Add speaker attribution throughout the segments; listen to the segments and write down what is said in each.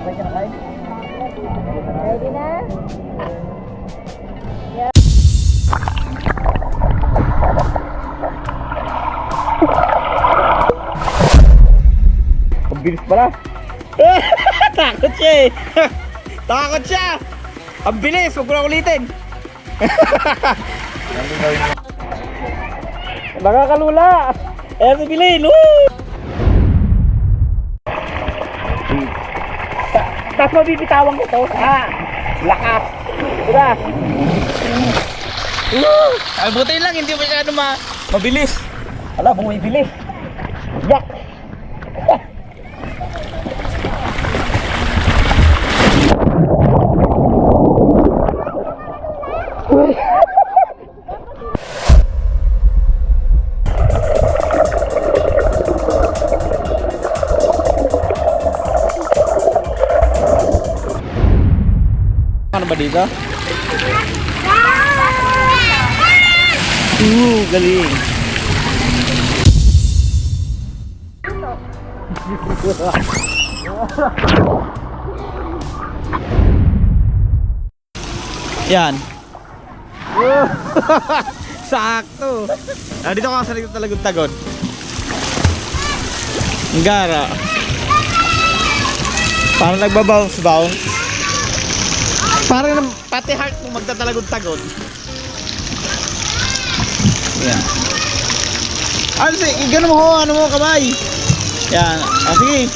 Speaker 1: Ready na?
Speaker 2: Ang bilis pala. Takot siya eh. Takot siya. Ang bilis, huwag ko na ulitin. Nakakalula. Eh, bilin. Woo! Tapos mabibitawan ko to. Lakas. Tira. Ay, buti lang, hindi masyado mabilis. Ala, bumibilis. Yak. Ano ba dito? Galing. Yan. Sakto. Dito ka sa likod talagang tagod. Ang gara. Parang nagbabounce-bounce. Parang pati heart mo magtatalagod-tagod. Yan. Ganun mo ano mo kamay. Yan. Sige.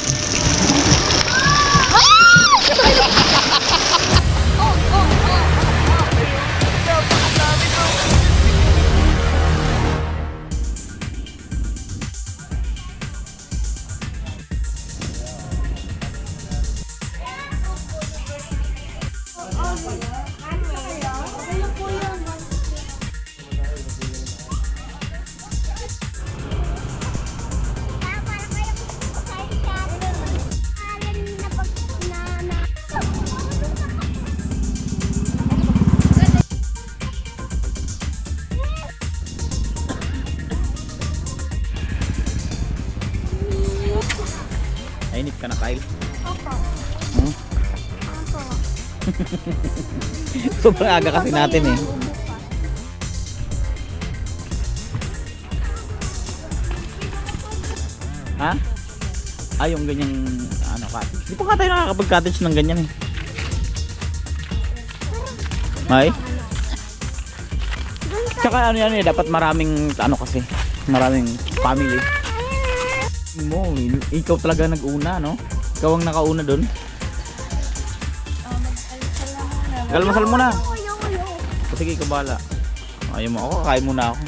Speaker 2: Nainip ka na, Kyle?
Speaker 1: Opo. Opo.
Speaker 2: Sobrang aga kasi natin eh. Ha? Yung ganyang cottage. Di pa ka tayo nakakapag-cottage ng ganyan eh. Ay? Tsaka yan eh, dapat maraming kasi, maraming family. Ikaw talaga nag-una, no? Ikaw ang nakauna doon. Galmasal muna. Sige, ikaw bahala. Ayaw mo ako, kakain muna ako.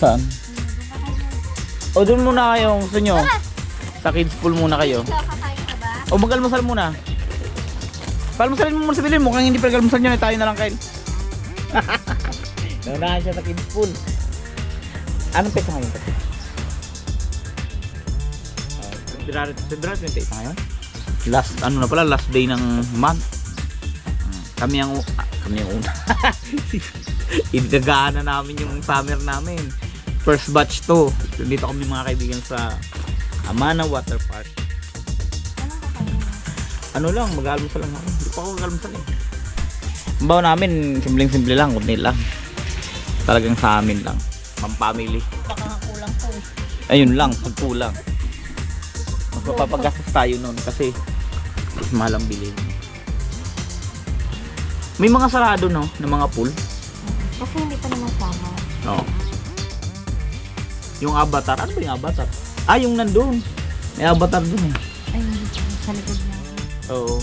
Speaker 2: Saan? O doon muna kayo, gusto nyo? Sa kids pool muna kayo. O mag-almasal muna. Palmasalin mo muna sa bilin, mukhang hindi pa galmasal nyo, tayo na lang kayo. Naunahan siya sa kids pool. Anong pesa ngayon? February 28 ngayon. Last day ng month. Kami ang una. Idagahan na namin yung summer namin. First batch to. Dito kami mga kaibigan sa Amana Water Park. Lang, mag-almusal lang ako. Hindi pa ako mag-almusal eh. Ang bawa namin, simpleng-simple lang, kunti lang. Talagang sa amin lang. Pang-family.
Speaker 1: Baka kulang po.
Speaker 2: Ayun lang, pagkulang. Magpapagastos tayo nun kasi mahal ang bilhin. May mga sarado no, ng mga pool.
Speaker 1: Kasi hindi pa naman sama.
Speaker 2: Oo. Yung avatar, ano ba yung avatar? Yung nandun. May avatar dun eh.
Speaker 1: Ay, sa likod niya.
Speaker 2: Oo.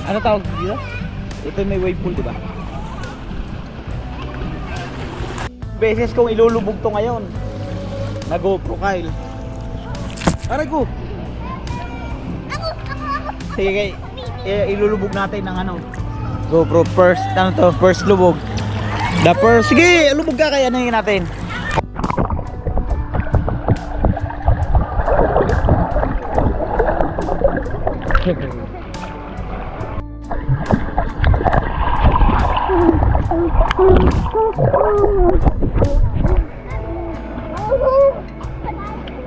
Speaker 2: Ano tawag dito? Ito may wave pool, di ba? Beses kong ilulubog to ngayon. Na GoPro, Kyle. Aray ko. Sige, ilulubog natin ng GoPro first, first lubog. The first, sige, lubog ka kaya nangin natin.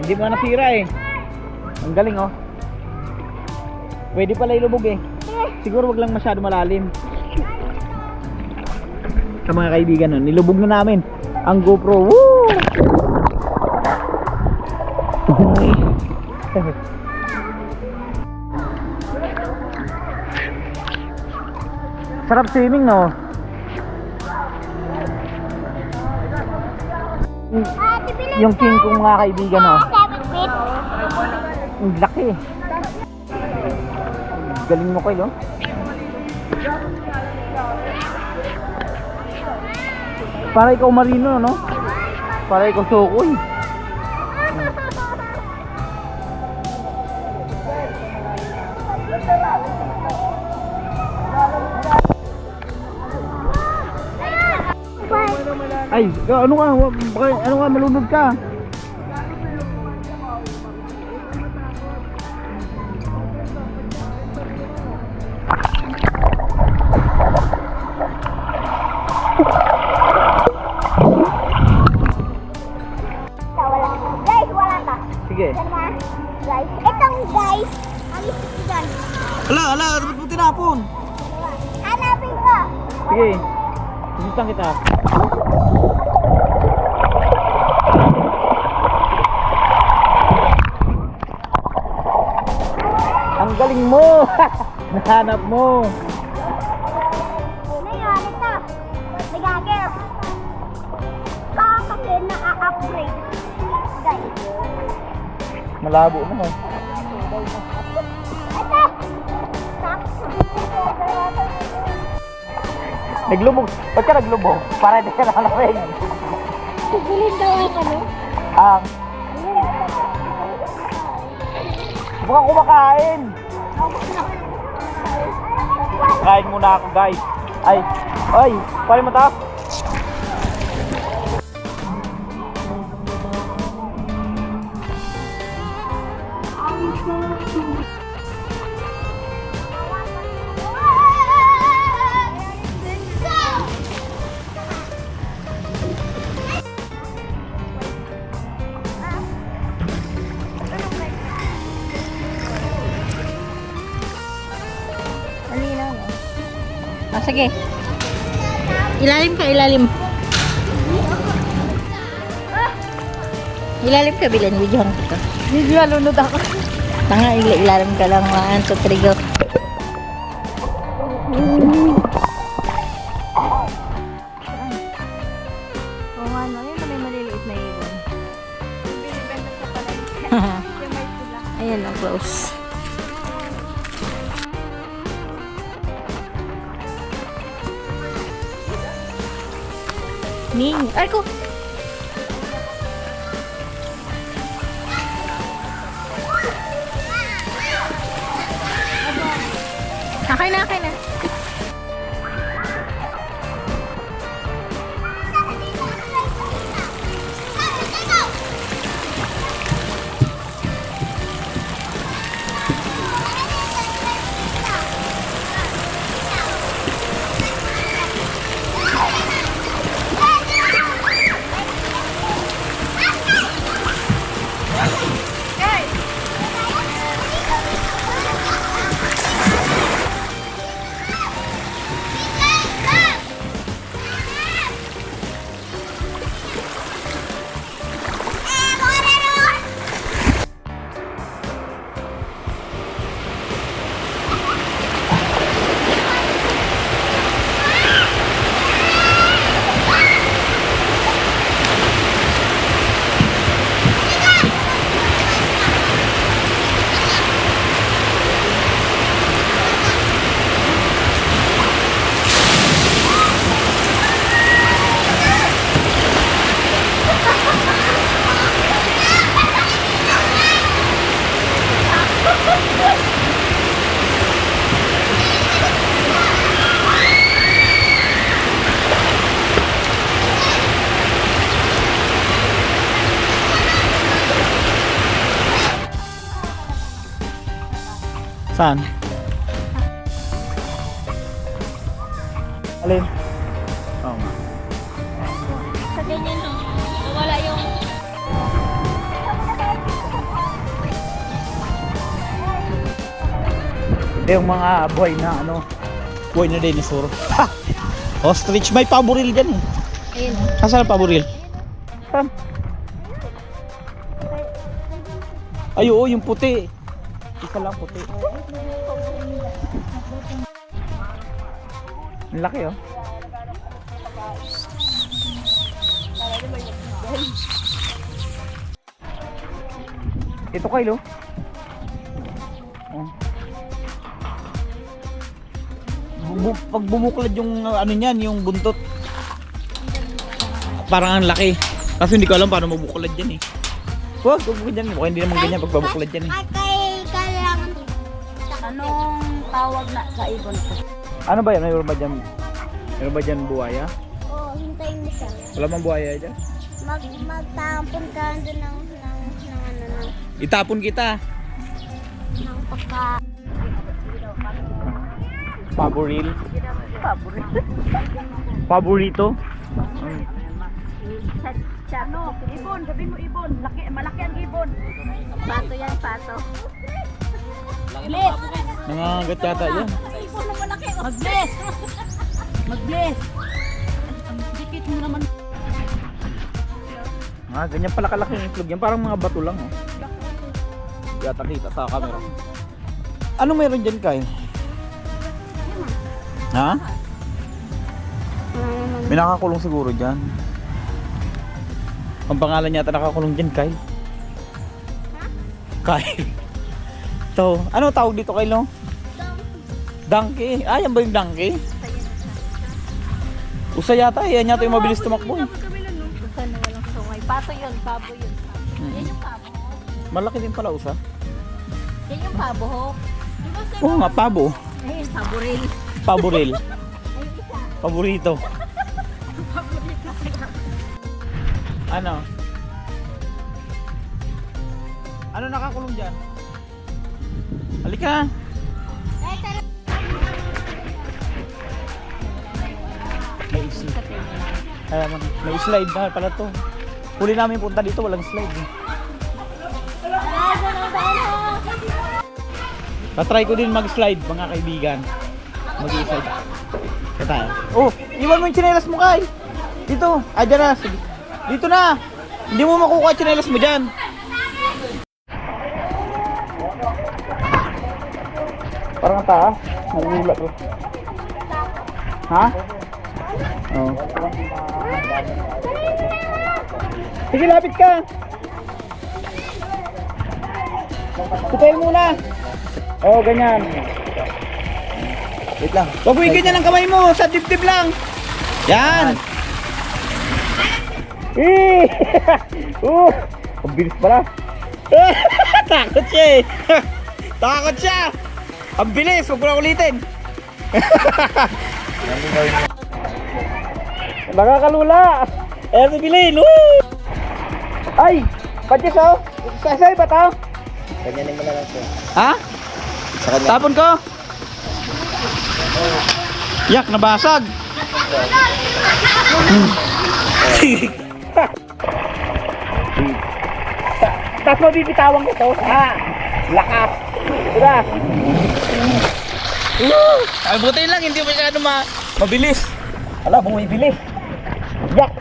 Speaker 2: Hindi mo nasira eh. Ang galing oh. Pwede pala ilubog eh. Siguro wag lang masyado malalim. Sa mga kaibigan nun, nilubog na namin ang GoPro. Woo! Sarap swimming no. Yung king kong mga kaibigan no.
Speaker 1: 7 feet.
Speaker 2: Ang laki. Galing mo kayo. Para ikaw marino no? Para ikaw sukoy. Ay, ano ka? Ano ka? Malunod ka.
Speaker 1: Guys, wala ka.
Speaker 2: Sige.
Speaker 1: Guys, itong guys, ang isip dyan.
Speaker 2: Ala, dapat mo tinapon.
Speaker 1: Hanapin ko.
Speaker 2: Sige. Susutang kita. Ang galing mo. Nahanap mo.
Speaker 1: Ano yun? Ito. Nagagip. Kasi na-upgrade. Guys.
Speaker 2: Malabo na oh.
Speaker 1: Ito.
Speaker 2: Naglubog. Ba't ka naglubog? Para hindi ka nakalamig.
Speaker 1: Sigulin daw ako, no?
Speaker 2: Ang. Mukhang kumakain. Kain muna ako guys. Ay, paano mo ta?
Speaker 1: Sige. Ilalim ka, ilalim. Ilalim ka, bilan. Videohan kita.
Speaker 2: Hindi nalunod ako.
Speaker 1: Tanga, ilalim ka lang. 1, 2, 3, go. Oo nga, no? Yun na may maliliit na ibon. Binibenta sa palay. Ayan, ang close. Ning, ay ko. Akin na, akin na.
Speaker 2: Saan? Alin? Oo nga.
Speaker 1: Sa ganyan, no? Wala yung...
Speaker 2: Ito yung mga buhay na ano, buhay na dinosaur. Ha! Ostrich, may paboril dyan eh.
Speaker 1: Ayun.
Speaker 2: Asan ang paboril? Saan? Ay, oo, yung puti. Isa lang puti. Ang laki oh. Ito Kyle oh. Oh. Pag bumuklad yung ano niyan, yung buntot. Parang ang laki. Kasi hindi ko alam paano mabuklad yan eh. Huwag dyan. Mukha hindi naman ganyan pag babuklad yan eh.
Speaker 1: Anong tawag na sa ibon ko?
Speaker 2: Ano ba yan? Mayroon ba dyan? Mayroon ba dyan buhaya?
Speaker 3: Oo, hintayin mo siya.
Speaker 2: Wala mang buhaya dyan?
Speaker 3: Magtampon ka doon ng
Speaker 2: Itapon kita.
Speaker 3: pagka...
Speaker 2: Paboril.
Speaker 1: Paborito.
Speaker 2: Paborito.
Speaker 1: Ano? Ibon. Sabihin mo ibon. Malaki ang ibon. Pato yan, pato. Bless!
Speaker 2: Nangangagat yata yan.
Speaker 1: Ibon na malaki. Mag-bless! Mag-bless! Dikit mo naman.
Speaker 2: Ah, ganyan pala kalaki yung itlog yan. Parang mga bato lang oh. Yata kita sa camera. Anong meron dyan Kyle? Ha? May nakakulong siguro dyan. Ang pangalan yata nakakulong dyan Kyle. Kyle. So, ano tawag dito Kyle no? Donkey. Ah, yan ba yung donkey? Usa yata. Yan yata yung mabilis tumakbo eh.
Speaker 1: Usa na walang sungay. Pato yun, pabo yun. Yan yung pabo.
Speaker 2: Malaki din pala usa.
Speaker 1: Yan yung pabo ho.
Speaker 2: Oo nga, pabo.
Speaker 1: Ayun, paboril.
Speaker 2: Paboril. Paborito. Ano? Ano nakakulong dyan? Halika. May isi. Alam mo, may slide na pala to. Huli namin punta dito, walang slide. Tatry ko din mag-slide mga kaibigan. Mag-i-slide. Ito tayo. Oh, iwan mo yung tsinelas mo Kay. Dito. Ah, dyan na. Sige. Dito na. Hindi mo makukuha yung tsinelas mo dyan. Parang ang taas. Nalulula ko. Ha? Oo. Sige, lapit ka. Putayin muna. Oo, ganyan. Wait lang. Huwag mo ganyan ang kamay mo. Sa dibdib lang. Yan. Eh! Ang bilis pala. Takot siya eh. Takot siya. Ang bilis. Huwag mo na ulitin. Nakakalula. Ayan si Bilin. Ay! Patis oh. Sasay ba tao?
Speaker 4: Ganyanin mo na lang siya.
Speaker 2: Ha?
Speaker 4: Sa kanya.
Speaker 2: Tapon ko. Yak, nabasag. Tapos mabibitawan ko to. Ha? Lakas. Diba? Ay, buti lang. Hindi masyado mabilis. Ala, bumibilis. Yak.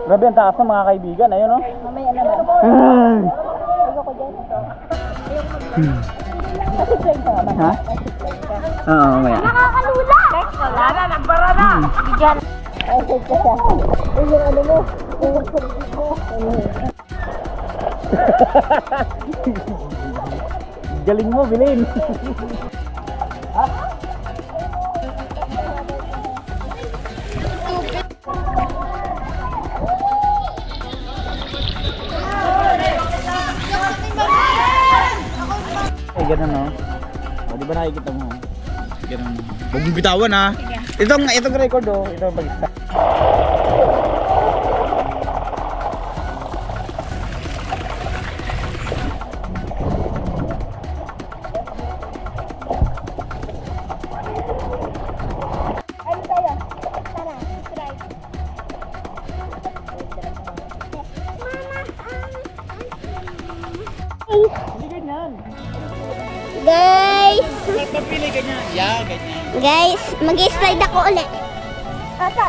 Speaker 2: Grabe ang taas ng mga kaibigan, ayun no?
Speaker 1: Mamaya naman.
Speaker 2: Ha? Oo, mamaya.
Speaker 3: Nakakalula!
Speaker 1: Wala na, nagbara na. Bigyan.
Speaker 3: Ay, ko siya. Ay, yung ano mo. Yung sarili mo.
Speaker 2: Galing mo, Bilin. Ay, ganun no? O, di ba nakikita mo? Ganun. Huwag mong bitawan ha. Itong record oh. Ito ang pag-stop. Hindi ganyan.
Speaker 3: Guys,
Speaker 2: Magpapili ganyan. Yeah, ganyan.
Speaker 3: guys, mag-slide ako ulit. Ata,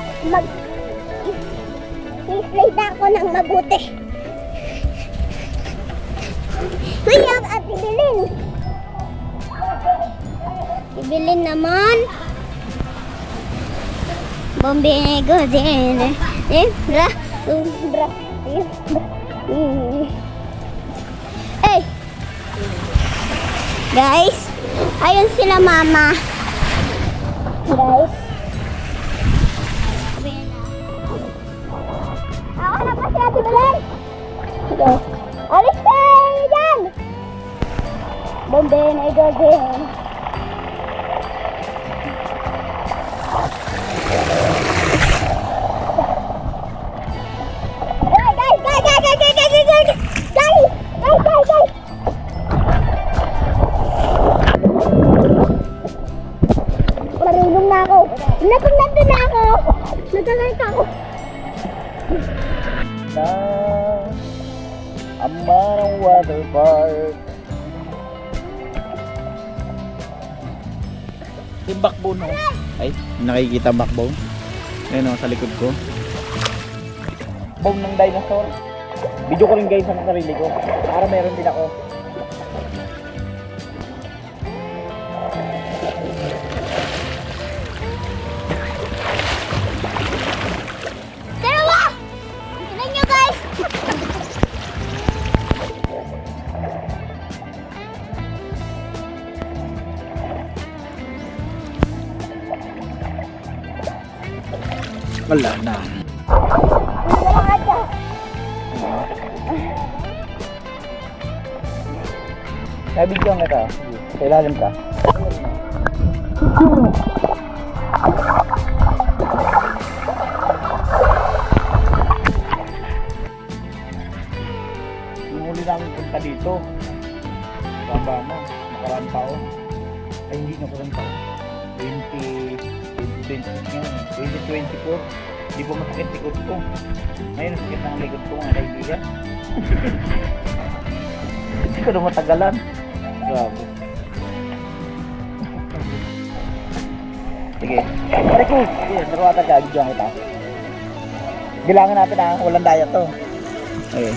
Speaker 3: slide ako ng mabuti. Mayroon at ibilin. Ibilin naman. Bombego din. Bra. Hey. Guys, ayun sila mama. Guys. Ako na pa si Ate Belen. Okay. Alis kayo dyan! Bombego din. Guys! Marunong na ako. Nandun na ako. Nagkakait ako.
Speaker 4: Na Amarang Water Park.
Speaker 2: Yung backbone no? Ay, nakikita ang backbone. Ayun o, sa likod ko.
Speaker 4: Bone ng dinosaur. Video ko rin guys sa sarili ko. Para meron din ako.
Speaker 3: Dalawa! Tignan nyo guys!
Speaker 2: Wala na.
Speaker 3: Wala ka.
Speaker 4: Nabigyan kita. Sa ilalim ka. Yung huli namin punta dito. Baba mo. Nakaraan taon. Ay hindi nakaraan taon. 2024. Hindi po masakit likod ko. Ngayon sakit ng likod ko mga kaibigan. Hindi ko na matagalan. Grabe. Sige. Pare ko. Sige, naruwata ka. Bigyan kita. Bilangin natin ha. Walang daya to. Okay.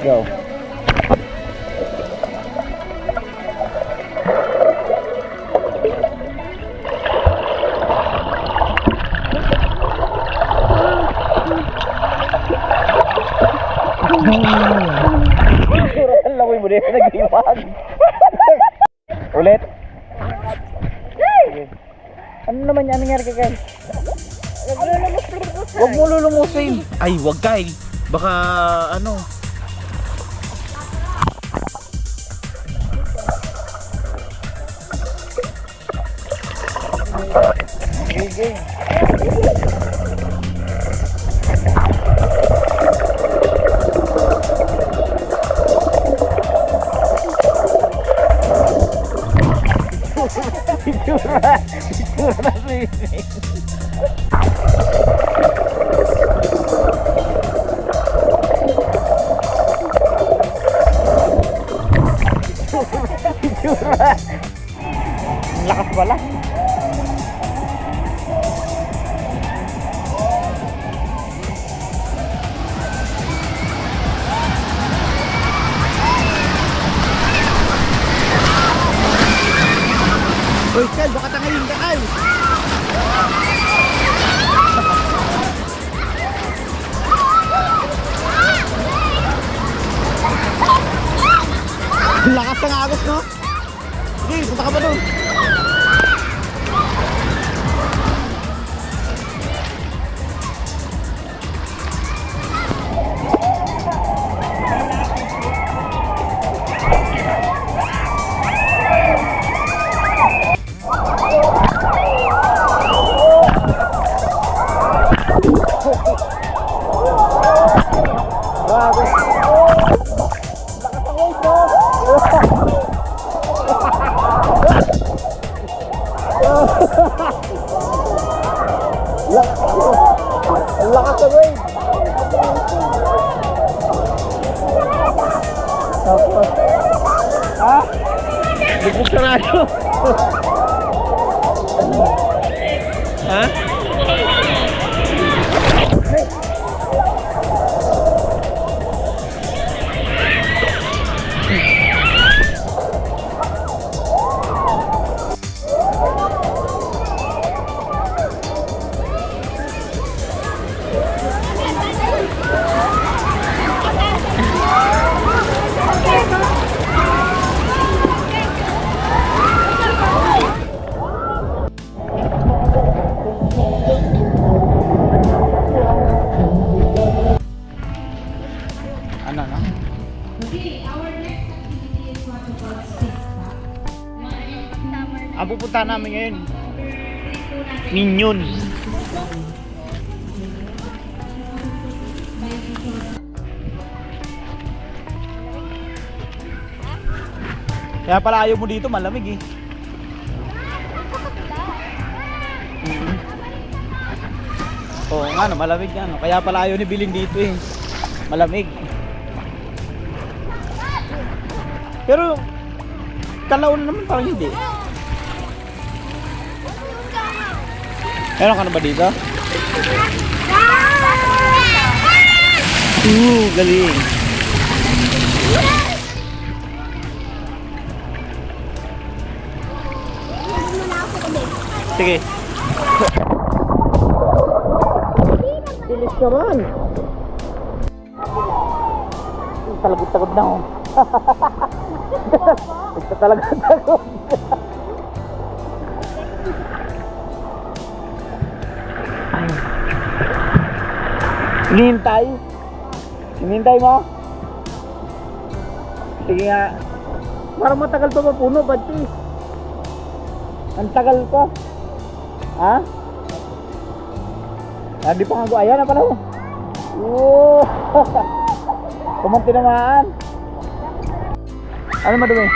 Speaker 4: Go. Ang lamoy mo din. Nag-iwag. Ulit. Sige. Ano naman yan? Anong nangyari kay Kyle?
Speaker 2: Huwag mo lulungusin. Ay, wag Kyle. Baka ano.
Speaker 4: Sige. Itsura na swimming. Itsura. Ang lakas pala.
Speaker 2: Uy, Kyle, baka tangayin ka, Kyle. Lakas ng agos, no? Sige, punta ka pa doon. Ha? Lubog sarado. Ha? Ano na? Ang pupunta namin ngayon, Minion. Kaya pala ayaw mo dito, malamig eh. Oo nga no, malamig nga no. Kaya pala ayaw ni Bilin dito eh. Malamig. Pero Kalaon naman parang hindi. Meron ka na ba dito? Galing. Sige. Bilis naman. Talagot-tagod na ako. Talagot-tagod. Hinihintay. Hinihintay mo? Sige nga. Parang matagal pa mapuno, Badti. Ang tagal pa. Ha? Hindi pa nga. Ayan na pala. Oo. Kumanti naman. Ano madumi?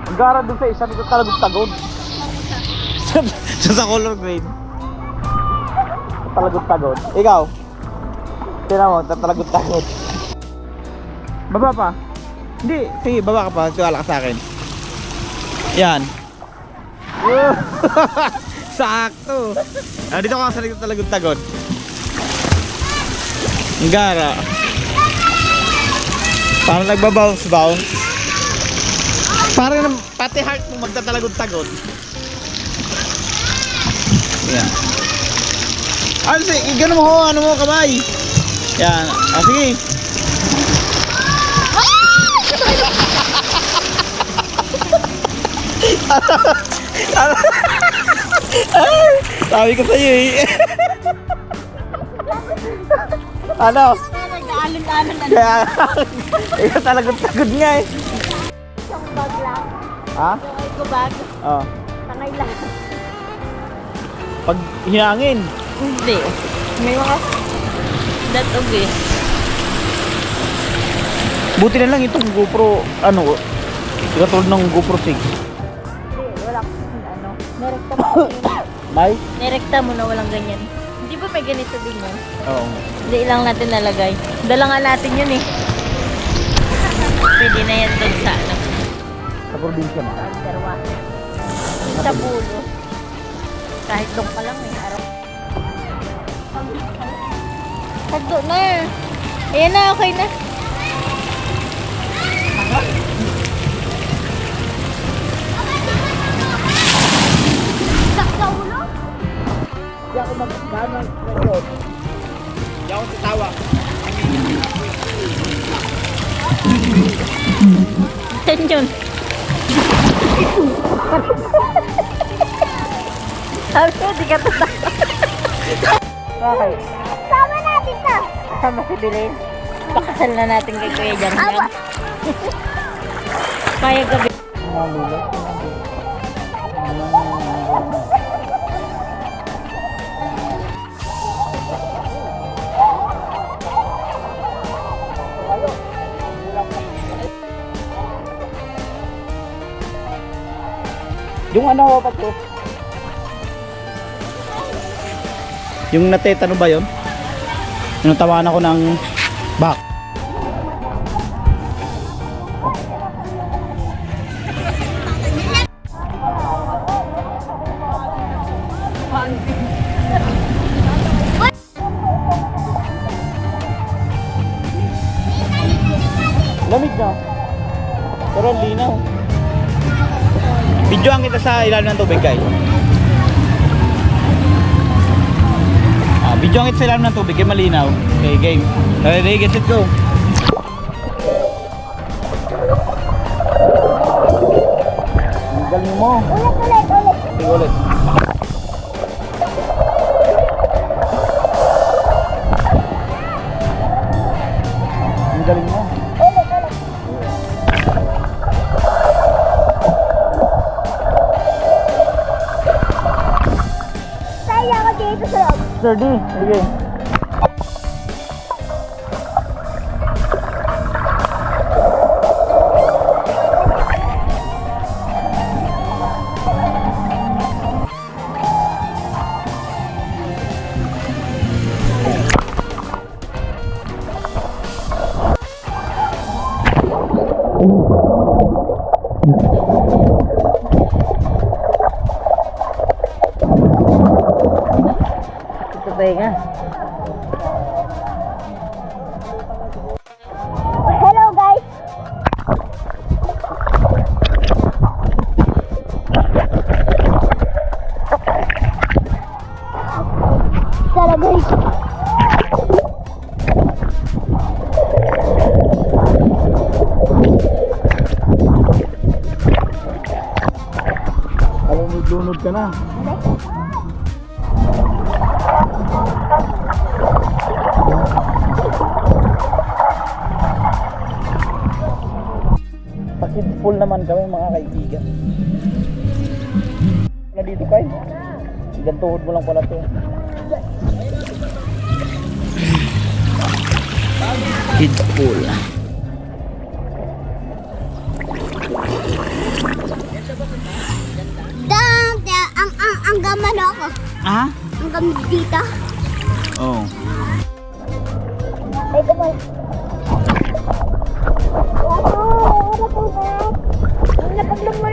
Speaker 2: Ang gara doon sa isa nito talagang tagod. Sa color green. Talagang tagod. Ikaw? Tignan mo, talagang tagod. Baba pa? Hindi, sige, baba ka pa. Tiwala ka sa akin. Yan. Sakto. Dito ka sa likod talagang tagod. Ang gara. Parang nagbabounce-bounce. Parang pati heart mo magtatalagod-tagod. Yan. Ano sige, gano'n mo, ano mo, kamay. Yan. Sige. Sabi ko sa'yo eh. Ano?
Speaker 3: Nag-aalon-alon na.
Speaker 2: Kaya, ikaw talagang tagod nga eh.
Speaker 3: Isang bag lang.
Speaker 2: Ha?
Speaker 3: Yung ko bag.
Speaker 2: Oo.
Speaker 3: Tangay lang.
Speaker 2: Pag hinangin.
Speaker 1: Hindi. May mga datog eh.
Speaker 2: Buti na lang itong GoPro, ano, katulad ng GoPro 6.
Speaker 1: Hindi, wala ano. Nerekta mo.
Speaker 2: May?
Speaker 1: Nerekta mo na walang ganyan. Hindi ba may ganito din yun?
Speaker 2: Oo.
Speaker 1: Hindi lang natin nalagay. Dala nga natin yun eh. Pwede na yan doon sa ano.
Speaker 2: Sa probinsya na.
Speaker 1: Alderwa. Sa bulo. Kahit doon ka lang eh. Araw. Tagdo na eh. Ayan na, okay na.
Speaker 3: Sa ulo?
Speaker 2: Hindi ako mag-gano'n ng record. Hindi ako tatawa.
Speaker 1: Yan yun. Sabi ko, di ka tatawa. Bakit?
Speaker 3: Sama natin to.
Speaker 1: Kasama si Bilin. Pakasal na natin kay Kuya Jang. Kaya gabi.
Speaker 2: Yung ano, Pato? Yung natetano ba yun? Natawanan ako ng back. Lamig na. Pero ang linaw. Videoan kita sa ilalim ng tubig, guys. Videoan kita sa ilalim ng tubig, kaya malinaw. Okay, game. Ready, get it, go. Ang galing mo.
Speaker 3: Ulit.
Speaker 2: Sige, ulit. Ang galing mo.
Speaker 3: Saya ako dito sa loob.
Speaker 2: Sturdy. Sige. Tenga.
Speaker 3: Hello guys. Tara guys.
Speaker 2: Lunod ka na. Pakidful naman kami mga kaibigan. Wala dito kayo. Ilan tuhod mo lang pala to. Kidful.
Speaker 3: Ang gaman ako.
Speaker 2: Ha?
Speaker 3: Ang gaman dito.
Speaker 2: Oo.
Speaker 3: Ay, gaman. Ano po ba? Ang napaglumul.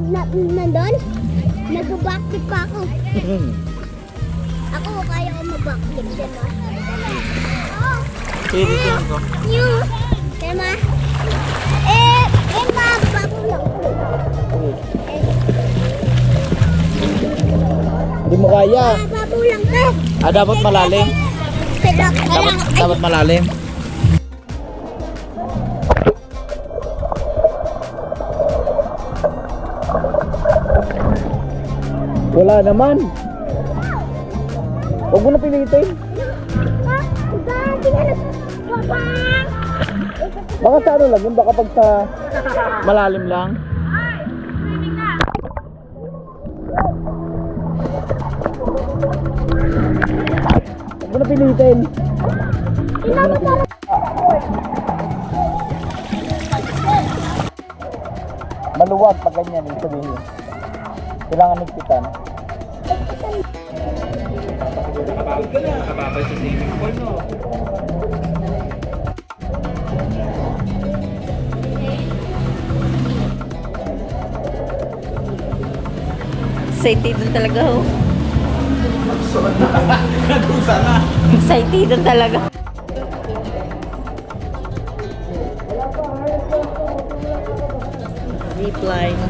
Speaker 3: Dati yung nandun, nag-backflip pa ako. Ako, kaya ko mag-backflip. Diba?
Speaker 2: Tinitin ko.
Speaker 3: Yung, diba? Bago lang.
Speaker 2: Hindi mo kaya.
Speaker 3: Bago lang to.
Speaker 2: Dapat malalim. Dapat malalim. Wala naman. Huwag mo na pilitin. Baka sa ano lang yun, baka pag sa malalim lang. Huwag mo na pilitin. Maluwag pag ganyan yung sabihin. Kailangan nagpitan. Kababay sa swimming pool, no?
Speaker 1: Excited talaga ho.
Speaker 2: Nadusa na.
Speaker 1: Excited talaga. Zipline.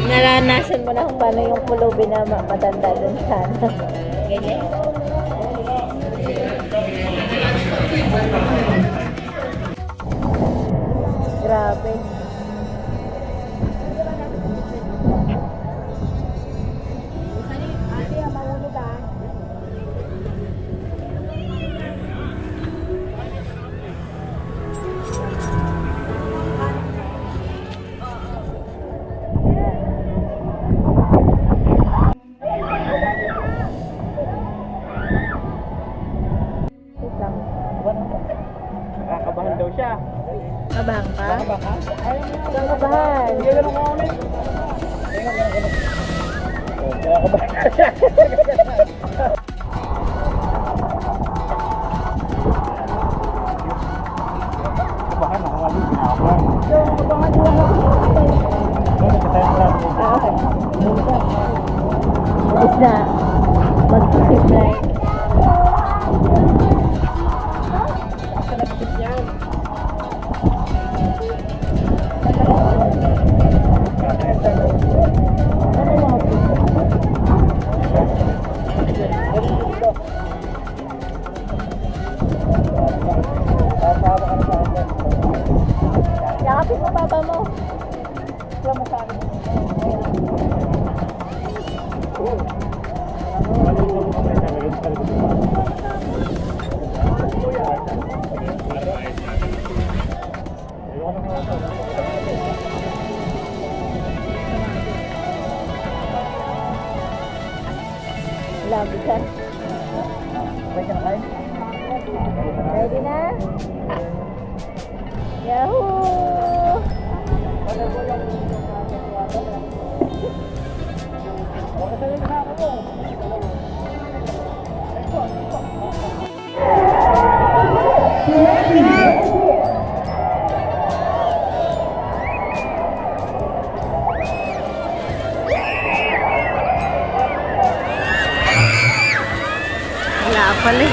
Speaker 1: Naranasan mo na kung paano yung pulubi na matanda dun sana. Ganyan. Grabe.
Speaker 4: Baka nakakalit pinakapan.
Speaker 1: Tapos na. Mag-skip na. Yakapin mo papa mo. Labi ka. Ready na? Yahoo! Wala pala.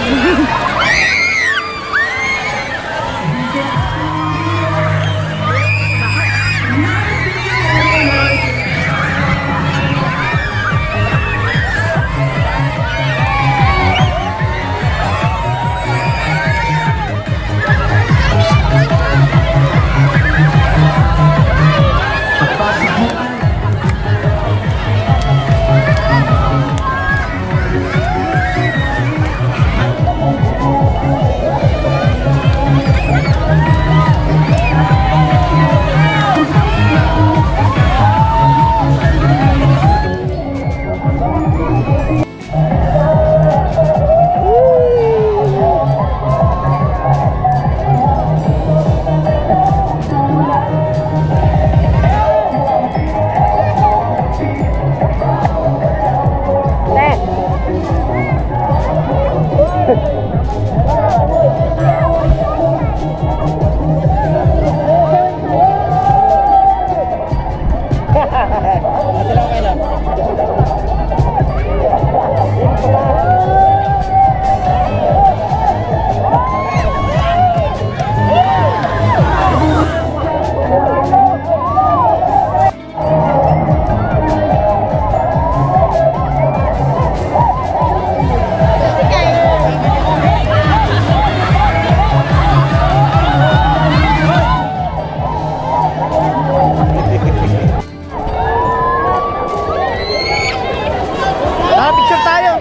Speaker 2: Picture tayo.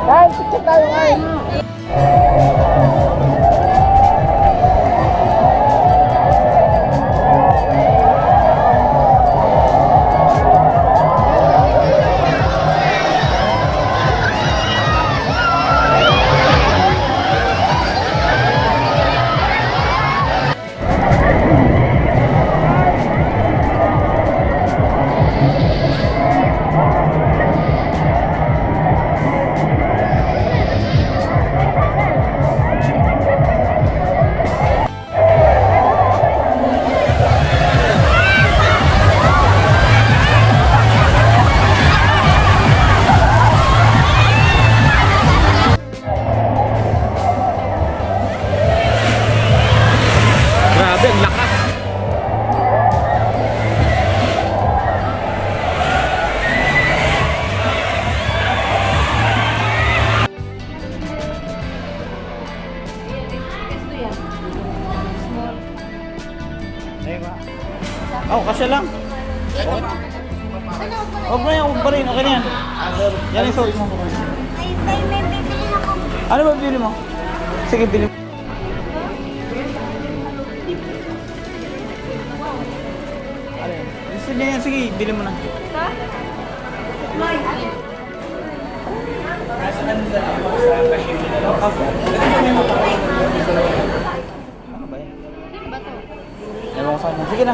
Speaker 2: Guys, picture tayo guys. Grabe, ang lakas. Oh, kasya lang. Huwag mo yan, huwag pa rin. Okay na yan. Yan yung suot mo.
Speaker 3: May bibili ako.
Speaker 2: Ano ba bili mo? Sige, bili mo. Gusto niya yan, sige, bili mo na. Ano ba yan? Ewan ko saan. Sige na.